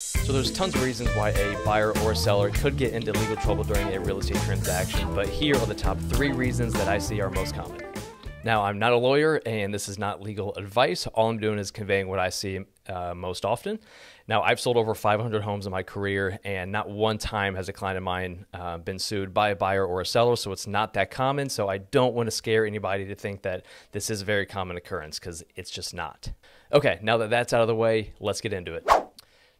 So there's tons of reasons why a buyer or a seller could get into legal trouble during a real estate transaction, but here are the top 3 reasons that I see are most common. Now, I'm not a lawyer, and this is not legal advice. All I'm doing is conveying what I see most often. Now, I've sold over 500 homes in my career, and not one time has a client of mine been sued by a buyer or a seller, so it's not that common. So I don't want to scare anybody to think that this is a very common occurrence, because it's just not. Okay, now that that's out of the way, let's get into it.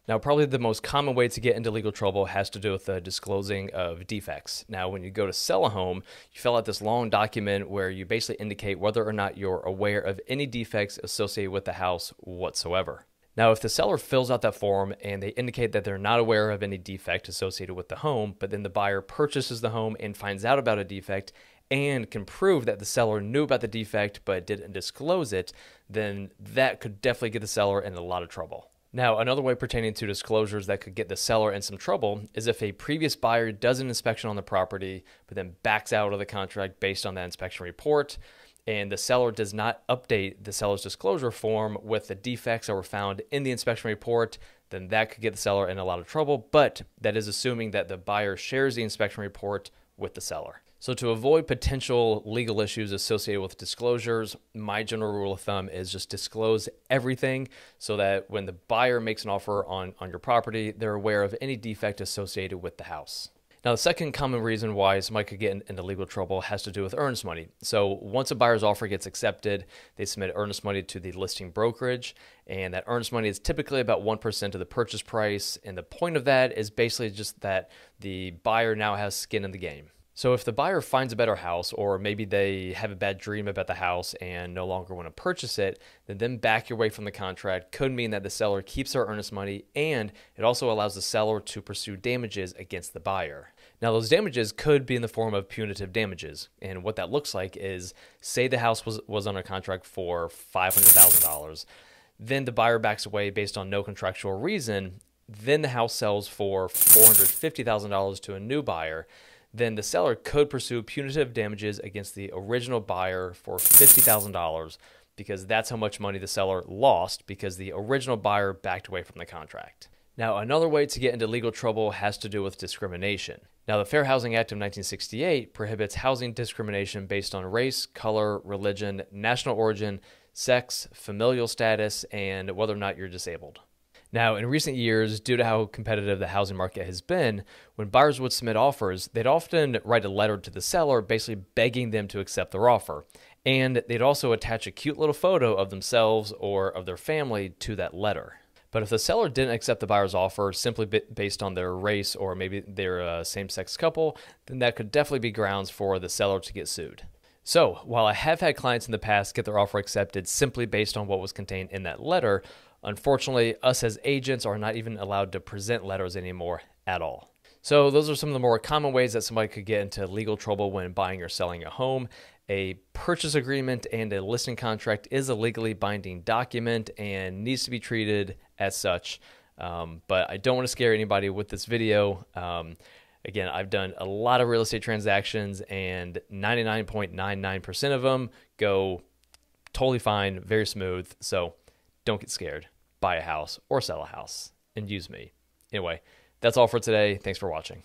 Now, probably the most common way to get into legal trouble has to do with the disclosing of defects. Now, when you go to sell a home, you fill out this long document where you basically indicate whether or not you're aware of any defects associated with the house whatsoever. Now, if the seller fills out that form and they indicate that they're not aware of any defect associated with the home, but then the buyer purchases the home and finds out about a defect and can prove that the seller knew about the defect but didn't disclose it, then that could definitely get the seller in a lot of trouble. Now, another way pertaining to disclosures that could get the seller in some trouble is if a previous buyer does an inspection on the property, but then backs out of the contract based on that inspection report, and the seller does not update the seller's disclosure form with the defects that were found in the inspection report, then that could get the seller in a lot of trouble, but that is assuming that the buyer shares the inspection report with the seller. So to avoid potential legal issues associated with disclosures, my general rule of thumb is just disclose everything so that when the buyer makes an offer on your property, they're aware of any defect associated with the house. Now, the second common reason why somebody could get into legal trouble has to do with earnest money. So once a buyer's offer gets accepted, they submit earnest money to the listing brokerage, and that earnest money is typically about 1% of the purchase price. And the point of that is basically just that the buyer now has skin in the game. So if the buyer finds a better house, or maybe they have a bad dream about the house and no longer want to purchase it, then them back away from the contract could mean that the seller keeps their earnest money, and it also allows the seller to pursue damages against the buyer. Now, those damages could be in the form of punitive damages, and what that looks like is, say the house was under contract for $500,000, then the buyer backs away based on no contractual reason, then the house sells for $450,000 to a new buyer. Then the seller could pursue punitive damages against the original buyer for $50,000 because that's how much money the seller lost because the original buyer backed away from the contract. Now, another way to get into legal trouble has to do with discrimination. Now, the Fair Housing Act of 1968 prohibits housing discrimination based on race, color, religion, national origin, sex, familial status, and whether or not you're disabled. Now, in recent years, due to how competitive the housing market has been, when buyers would submit offers, they'd often write a letter to the seller basically begging them to accept their offer. And they'd also attach a cute little photo of themselves or of their family to that letter. But if the seller didn't accept the buyer's offer simply based on their race or maybe they're a same-sex couple, then that could definitely be grounds for the seller to get sued. So, while I have had clients in the past get their offer accepted simply based on what was contained in that letter, unfortunately, us as agents are not even allowed to present letters anymore at all. So those are some of the more common ways that somebody could get into legal trouble when buying or selling a home. A purchase agreement and a listing contract is a legally binding document and needs to be treated as such. But I don't want to scare anybody with this video. Again, I've done a lot of real estate transactions and 99.99% of them go totally fine, very smooth. So don't get scared. Buy a house or sell a house and use me. Anyway, that's all for today. Thanks for watching.